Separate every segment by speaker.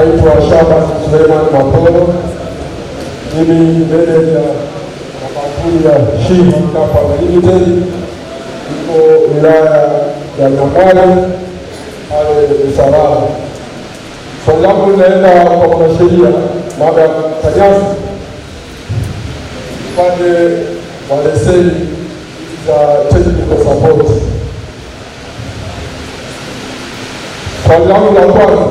Speaker 1: naitwa Shaban Suleiman Mapolo, mimi meneja wa kampuni ya Shiva Company Limited, iko wilaya ya Nyambani pale Usalama. Swali langu linaenda kwa mwanasheria Madam Kanyasi, upande wa leseni za technical support. Swali langu la kwanza,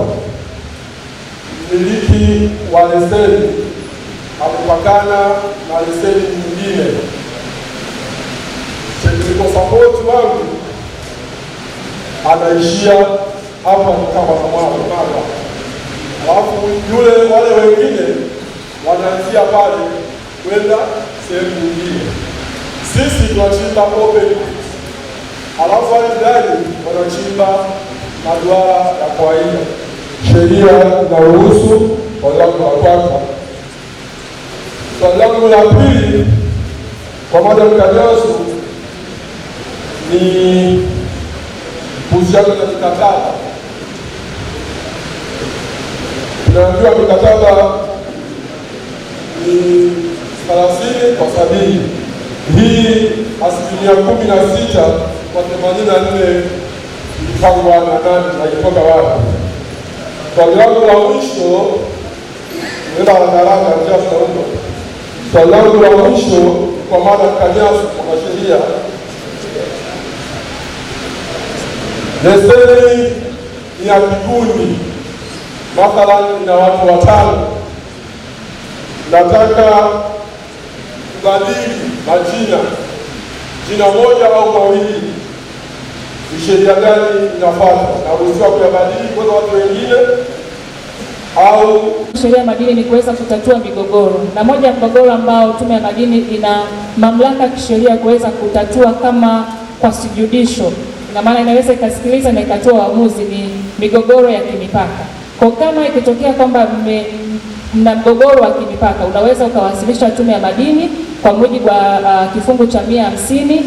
Speaker 1: mmiliki wa leseni amepakana na leseni nyingine. Technical support wangu anaishia hapa kama mama, alafu wale wengine wanaanzia pale kwenda sehemu nyingine. Sisi tunachimba open pit, alafu wale ndani wanachimba maduara ya kawaida. Sheria inaruhusu. Swali langu la kwanza. Swali langu la pili kwa Madam Kanyasi ni kuhusiana na mikataba. Tunaambiwa mikataba ni 30/70. Hii 16% kwa 84 ilipangwa na nani na ilitoka wapi? Swali langu la mwisho nenda haraka just naomba. Swali langu la mwisho kwa Madam Kanyasi kwa sheria. Leseni ya kikundi mathalan ina watu 5. Nataka kubadili majina, jina moja au mawili. Ni sheria gani inafuata? Naruhusiwa kuyabadili kwa watu wengine au?
Speaker 2: Sheria ya madini ni kuweza kutatua migogoro, na moja ya mgogoro ambao Tume ya Madini ina mamlaka kisheria kuweza kutatua kama kwa judicial, na maana inaweza ikasikiliza na ikatoa uamuzi, ni migogoro ya kimipaka. Kwa kama ikitokea kwamba mna mgogoro wa kimipaka, unaweza ukawasilisha Tume ya Madini kwa mujibu wa kifungu cha 150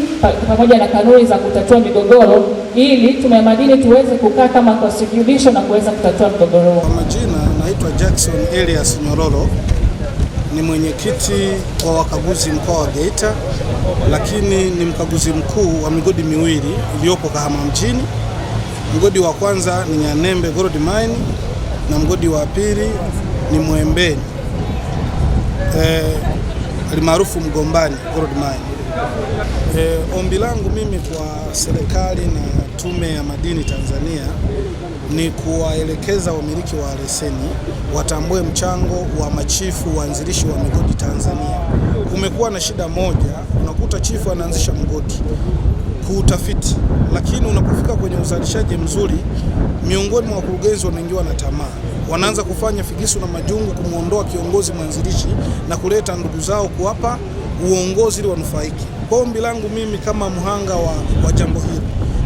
Speaker 2: pamoja na kanuni za kutatua migogoro, ili Tume ya Madini tuweze kukaa kama constitution na kuweza kutatua mgogoro.
Speaker 3: Kwa majina naitwa Jackson Elias Nyororo, ni mwenyekiti wa wakaguzi mkoa wa Geita, lakini ni mkaguzi mkuu wa migodi miwili iliyopo Kahama mjini. Mgodi wa kwanza ni Nyanembe Gold Mine na mgodi wa pili ni Mwembeni maarufu Mgombani Gold Mine. Ombi langu mimi kwa serikali na Tume ya Madini Tanzania ni kuwaelekeza wamiliki wa leseni watambue mchango wa machifu waanzilishi wa migodi Tanzania. Kumekuwa na shida moja, unakuta chifu anaanzisha mgodi kuutafiti, lakini unapofika kwenye uzalishaji mzuri, miongoni mwa wakurugenzi wanaingiwa na tamaa, wanaanza kufanya figisu na majungu kumuondoa kiongozi mwanzilishi na kuleta ndugu zao kuwapa uongozi ili wanufaiki. Kwa ombi langu mimi kama mhanga wa jambo hili,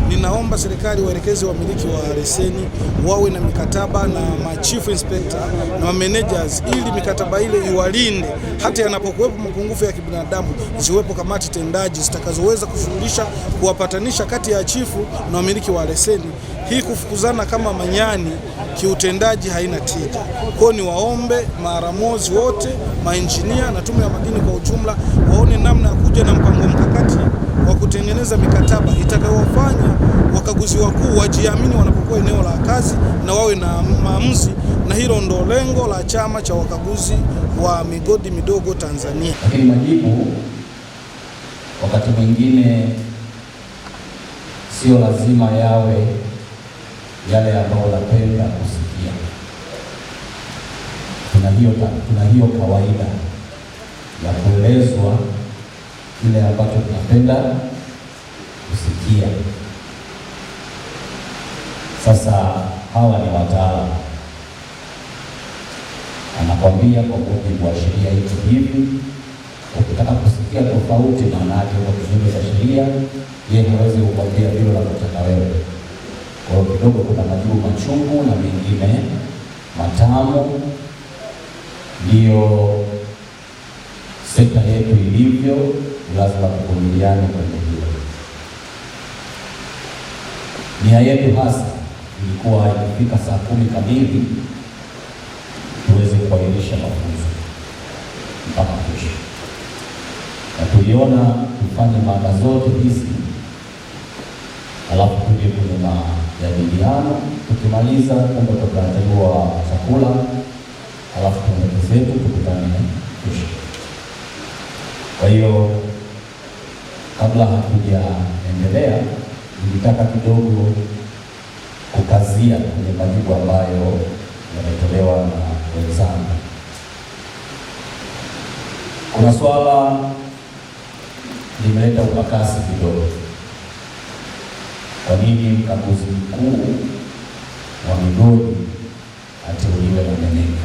Speaker 3: ninaomba serikali waelekeze wamiliki wa leseni wawe na mikataba na chief inspector na managers, ili mikataba ile iwalinde hata yanapokuwepo mapungufu ya kibinadamu, ziwepo kamati tendaji zitakazoweza kushughulisha kuwapatanisha kati ya chifu na wamiliki wa leseni. Hii kufukuzana kama manyani kiutendaji haina tija. Kwa ni waombe maaramozi wote, maengineer na Tume ya Madini kwa ujumla waone namna ya kuja na mpango mkakati wa kutengeneza mikataba itakayowafanya wakaguzi wakuu wajiamini wanapokuwa eneo la kazi na wawe na maamuzi, na hilo ndo lengo la chama cha wakaguzi wa migodi midogo Tanzania.
Speaker 4: Lakini majibu wakati mwingine sio lazima yawe yale ambayo napenda kusikia. Tuna hiyo kawaida ya kuelezwa kile ambacho tunapenda kusikia. Sasa hawa ni wataalamu, anakwambia kwa mujibu wa sheria hizo hivi. Ukitaka kusikia tofauti, maana yake kwa kinyume cha sheria, yeye hawezi kukwambia vile unataka wewe. Kwa hiyo kidogo kuna majibu machungu na mengine matamu. Ndiyo sekta yetu ilivyo, lazima tuvumiliane kwenye hilo. Nia yetu hasa ilikuwa ikifika saa 10 kamili mpaka mwisho, na tuliona tufanye mada zote hizi alafu tuje kwenye majadiliano. Tukimaliza kwamba tutatoa chakula, alafu tuende zetu tukutane kesho. Kwa hiyo kabla hatujaendelea, nilitaka kidogo kukazia kwenye majibu ambayo yametolewa na wenzangu. Kuna swala limeleta ukakasi kidogo. Kwa nini mkaguzi mkuu wa migodi ateuliwe na meneja?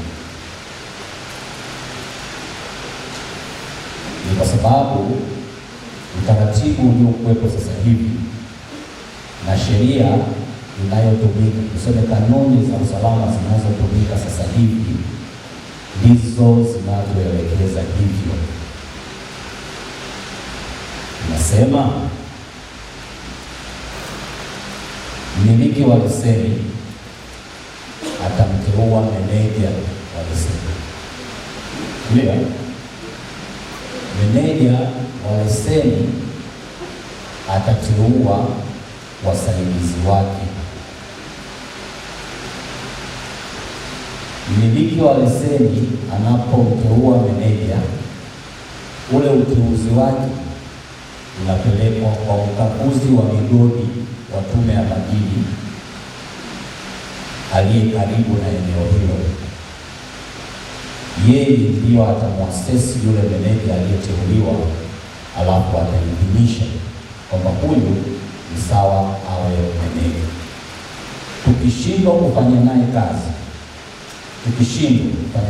Speaker 4: Ni kwa sababu utaratibu uliokuwepo sasa hivi na sheria inayotumika, tuseme kanuni za usalama zinazotumika sasa hivi ndizo zinazoelekeza hivyo. Nasema mmiliki wa leseni atamteua meneja wa leseni. Ndio, meneja wa leseni atateua wasaidizi wake. Mmiliki wa leseni anapomteua meneja, ule uteuzi wake unapelekwa kwa mkaguzi wa migodi wa Tume ya Madini aliye karibu na eneo hilo. Yeye ndiyo atamwasesi yule meneja aliyeteuliwa, alafu ataidhinisha kwamba huyu ni sawa awe meneja. Tukishindwa kufanya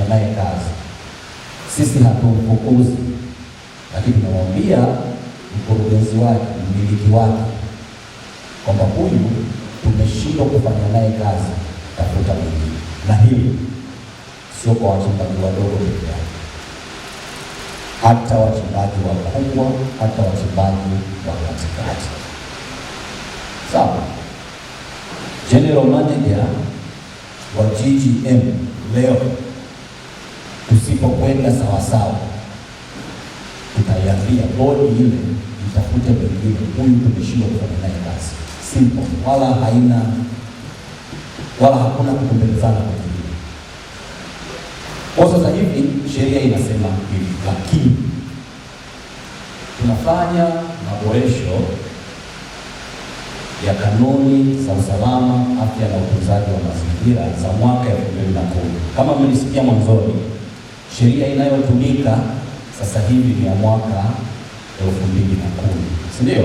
Speaker 4: naye kazi, sisi hatumfukuzi, lakini tunamwambia mkurugenzi wake, mmiliki wake, kwamba huyu tumeshindwa kufanya naye kazi, tafuta mwingine. Na hili sio kwa wachimbaji wadogo peke yake, hata wachimbaji wakubwa, hata wachimbaji wa katikati. Sawa, General Manager wa GGM leo tusipokwenda sawasawa, tutaiambia bodi ile itafute mwingine, huyu tumeshindwa kufanya naye kazi. Simple, wala hakuna kukumbelezana kwa hili. Kwa sasa hivi sheria inasema hivi, lakini tunafanya maboresho ya kanuni za usalama, afya na utunzaji wa mazingira za mwaka 2010. Kama mlisikia mwanzoni, sheria inayotumika sasa hivi ni ya mwaka 2010, si ndio?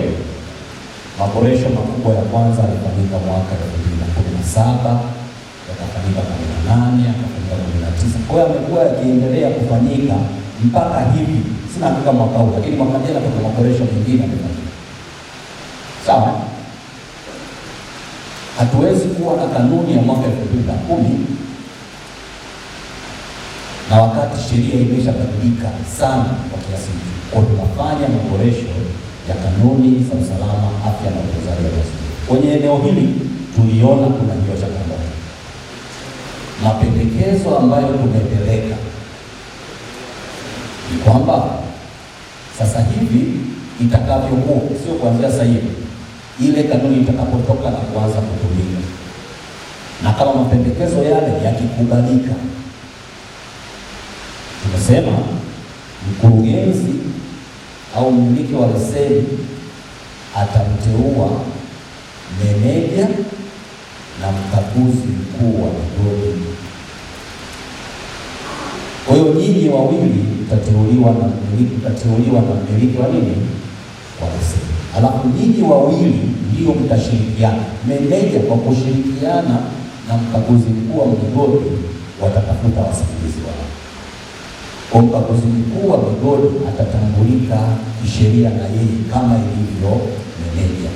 Speaker 4: Maboresho makubwa ya kwanza yalifanyika mwaka 2017, yakafanyika 18, yakafanyika 19. Kwa hiyo yamekuwa yakiendelea kufanyika mpaka hivi. Sina hakika mwaka huu, lakini mwaka jana kuna maboresho mengine yamefanyika. Sawa? Hatuwezi kuwa na kanuni ya mwaka 2010 na wakati sheria imeshabadilika sana kwa kiasi hicho. Kwa tunafanya maboresho ya kanuni za usalama, afya na utunzaji wa mazingira. Kwenye eneo hili tuliona kuna hiyo changamoto. Mapendekezo ambayo tumepeleka ni kwamba sasa hivi itakavyokuwa, sio kuanzia sasa hivi, ile kanuni itakapotoka na kuanza kutumika, na kama mapendekezo yale yakikubalika, tumesema mkurugenzi au mmiliki wa leseni atamteua meneja na mkaguzi mkuu wa migodi. Kwa hiyo nyinyi wawili mtateuliwa na mmiliki wa nini? Wa leseni. Alafu nyinyi wawili ndio mtashirikiana. Meneja kwa kushirikiana na mkaguzi mkuu wa migodi watatafuta wasaidizi wao. Kwa mkaguzi mkuu wa migodi atatambulika kisheria na yeye kama ilivyo meneja,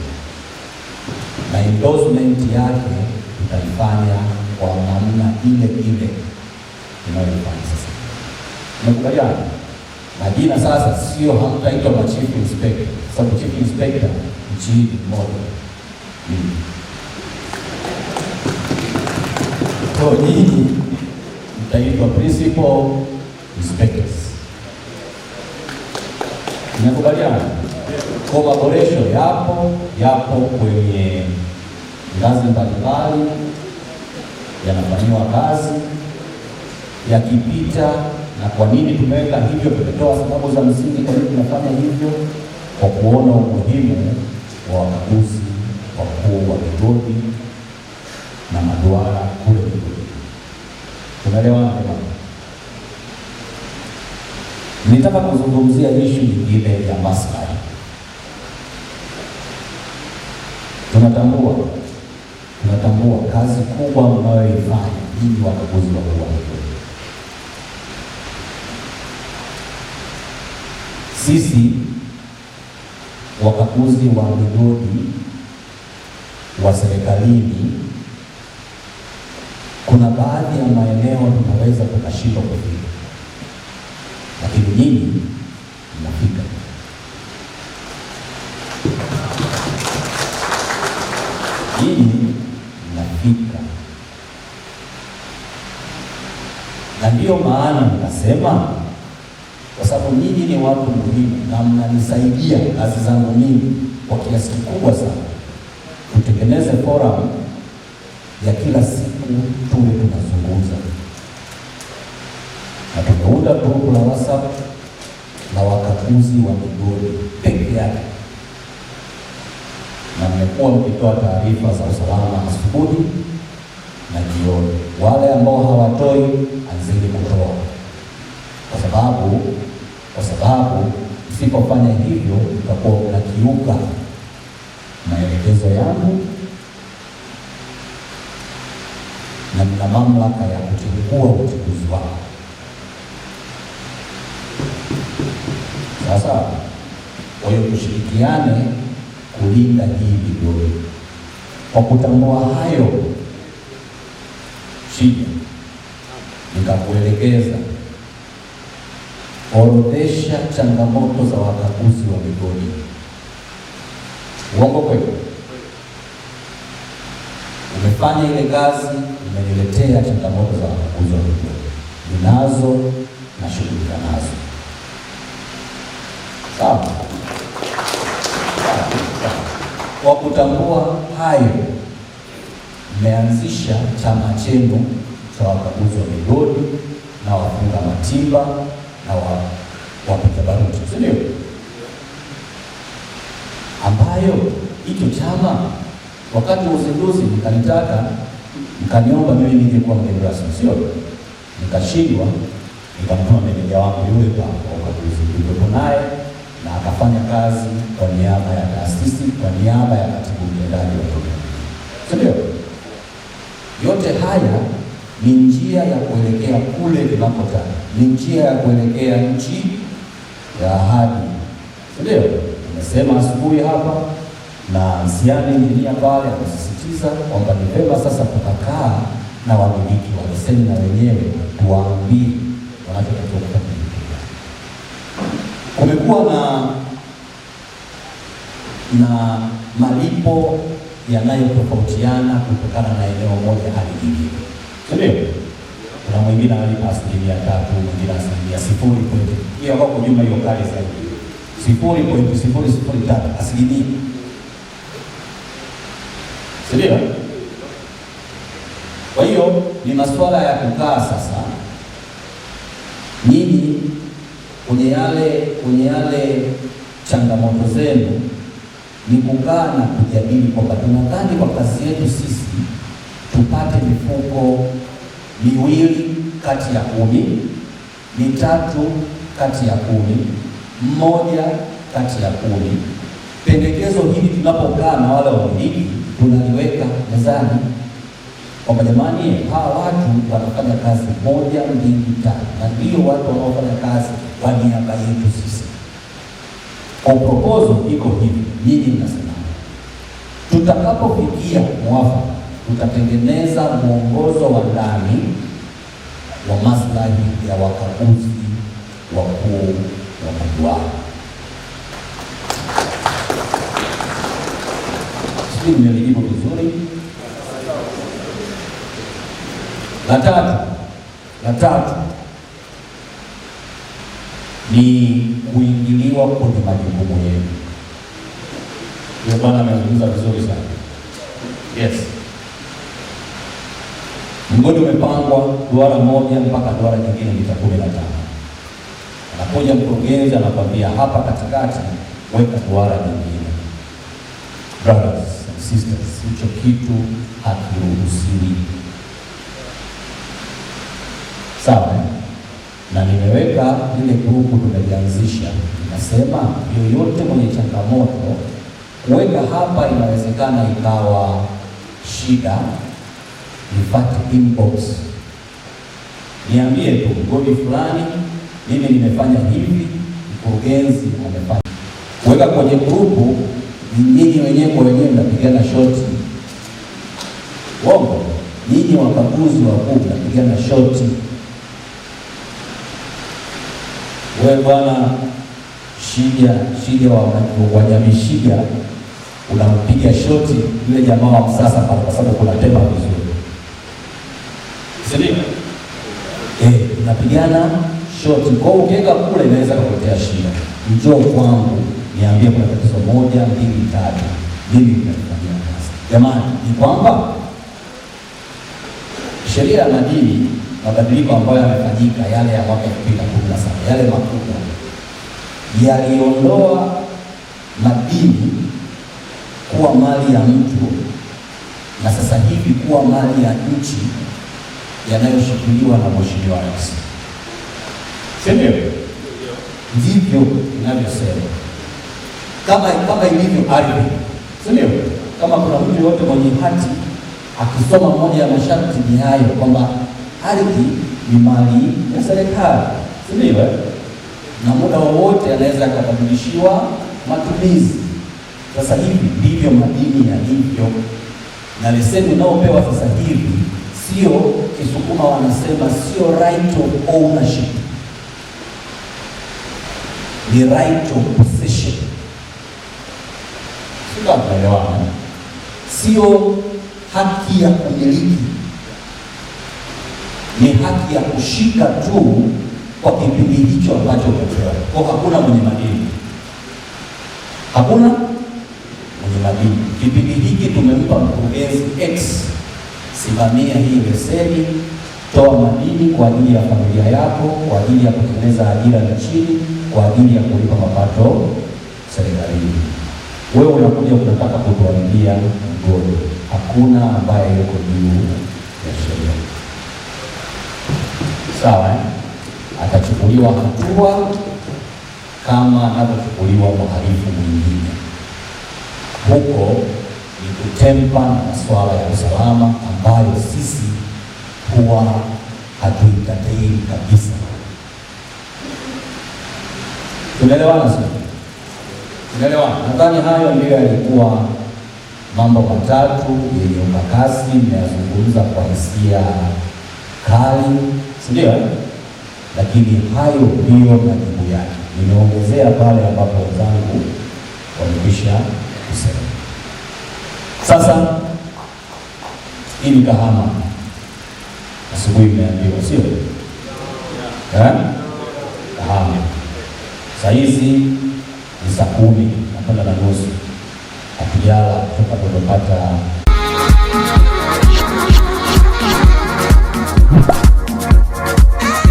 Speaker 4: na endorsement yake tutaifanya kwa namna ile inayoifanya sasa. Tumekubaliana? Majina sasa sio, hamtaitwa chief inspector, sababu chief inspector nchini moja. Kwa nyinyi mtaitwa principal inspectors. Tumekubaliana kwa maboresho yapo kwenye ngazi mbalimbali, yanafanyiwa kazi yakipita. Na kwa nini tumeweka hivyo? Tumetoa sababu za msingi kwa nini tunafanya hivyo, kwa kuona umuhimu wa wakaguzi wakuu wa migodi na maduara kule migodi. Tunaelewana jamani? Nitaka kuzungumzia ishu nyingine ya maslahi. Tunatambua kazi kubwa mnayoifanya ili wakaguzi wakuu wa migodi. Sisi wakaguzi wa migodi wa serikalini, kuna baadhi ya maeneo tunaweza tukashindwa kufika, lakini nyinyi mnafika. Na ndiyo maana nikasema, kwa sababu nyinyi ni watu muhimu na mnanisaidia kazi zangu mimi kwa kiasi kikubwa sana, tutengeneze forum ya kila siku tuwe tunazungumza, na tumeunda grupu la WhatsApp la wakaguzi wa migodi peke yake, na mmekuwa mkitoa taarifa za usalama asubuhi na jioni. Wale ambao hawatoi, anzeni kutoa, kwa sababu msipofanya hivyo mtakuwa mnakiuka maelekezo yangu, na mna mamlaka ya kuchukua uchaguzi wao. Sasa kwa hiyo tushirikiane kulinda hii migodi. Kwa kutambua hayo, shida nikakuelekeza orodhesha changamoto za wakaguzi wa migodi. Uongo kweli? Umefanya ile kazi, umeniletea changamoto za wakaguzi wa migodi, ninazo na shughulika nazo. Sawa? Kwa kutambua hayo, mmeanzisha chama chenu cha wakaguzi wa migodi na wafunga matimba na wapita baruti, si ndio? Ambayo hicho chama wakati wa uzinduzi mkanitaka, mkaniomba mimi nije kuwa mgeni rasmi, sio? Nikashindwa, nikamtuma meneja wangu yule kwa ukaguzi, yuko naye na akafanya kazi kwa niaba ya taasisi, kwa niaba ya katibu mtendaji wa tume, si ndio? Yote haya ni njia ya kuelekea kule tunapotaka, ni njia ya kuelekea nchi ya ahadi, ndio nimesema asubuhi hapa, na Nsiane injinia pale amesisitiza kwamba ni vema sasa tukakaa na wamiliki wa leseni na wenyewe tuwaambie wanachotakiwa kufanya. Kumekuwa na malipo yanayotofautiana kutokana na eneo moja hadi jingine, ndio? Kuna mwingine analipa 3%, mwingine 0.0. Hiyo hapo nyuma hiyo kali zaidi 0.003 asilimia, ndio? Kwa hiyo ni masuala ya kukaa sasa nyinyi kwenye yale changamoto zenu, ni kukaa na kujadili kwamba tunadhani kwa kazi yetu sisi tupate mifuko 2 kati ya 10, 3 kati ya 10, 1 kati ya 10. Pendekezo hili tunapokaa na wale wamiliki tunaliweka mezani kwamba jamani, hawa watu wanafanya kazi 1, 2, 3, na ndio watu wanaofanya kazi kwa niaba yetu sisi. Kwa proposal iko hivi, nyinyi mnasema tutakapofikia mwafaka tutatengeneza mwongozo wa ndani wa maslahi ya wakaguzi wakuu wa maduara. Sisi nimelijibu vizuri. La tatu, ni kuingiliwa kwenye majukumu yenu. Ndio bwana amezungumza vizuri sana. Yes. Mgodi umepangwa duara moja mpaka duara nyingine mita 15. Anakuja mkurugenzi anakwambia hapa katikati weka duara nyingine. Brothers and sisters, hicho kitu hakiruhusiwi. Sawa? Na nimeweka ile grupu tumeanzisha. Nasema yoyote mwenye changamoto kuweka hapa, inawezekana ikawa shida, nipate inbox, niambie tu mgodi fulani mimi nimefanya hivi, mkurugenzi amefanya. Kuweka kwenye grupu nyinyi wenyewe kwa wenyewe mnapigana shoti. Wongo, nyinyi wakaguzi wakuu mnapigana shoti. Wewe bwana Shija wa jamii Shija unampiga shoti yule jamaa wa Msasa pale kwa sababu kuna tema vizuri. Sio? Unapigana shoti. Kwa hiyo ukiweka kule inaweza kukuletea shida. Njoo kwangu niambie kuna tatizo 1, 2, 3. Mimi nitafanyia kazi. Jamani, ni kwamba sheria ya madini, mabadiliko ambayo yamefanyika yale ya mwaka 2017 yale makubwa yaliondoa madini kuwa mali ya mtu na sasa hivi kuwa mali ya nchi yanayoshikiliwa na Mheshimiwa Rais. Sio? Ndivyo inavyosema. Kama ilivyo ardhi. Sio? Kama kuna mtu yote mwenye hati akisoma moja ya masharti ni hayo kwamba ardhi ni mali ya serikali. Sio? Na muda wowote anaweza akabadilishiwa matumizi. Sasa hivi ndivyo madini yalivyo, na leseni unaopewa sasa hivi sio Kisukuma wanasema sio right of ownership, ni right of possession. Sio tunaelewana? Sio haki ya kumiliki, ni haki ya kushika tu kwa kipindi hicho ambacho umepewa. Kwa hakuna mwenye madini, hakuna mwenye madini. Kipindi hiki tumempa mkurugenzi X, simamia hii leseni, toa madini kwa ajili ya familia yako, kwa ajili ya kutengeneza ajira nchini, kwa ajili ya kulipa mapato serikalini. Wewe unakuja unataka kutuambia mgodi. Hakuna ambaye yuko juu ya sheria. Sawa? Atachukuliwa hatua kama anavyochukuliwa mhalifu mwingine. Huko ni kutempa na masuala ya usalama ambayo sisi huwa hatuikatei kabisa. Tunaelewana sasa? Tunaelewana? Nadhani hayo ndio yalikuwa mambo matatu yenye ukakasi, nimeyazungumza kwa hisia kali, si ndio? Lakini hayo ndio majibu yake. Nimeongezea pale ambapo wenzangu wamekwisha kusema. Sasa hii ni Kahama. Asubuhi imeambiwa, sio? Kahama. Saa hizi ni saa 10:10. Hatujala kutoka tunapata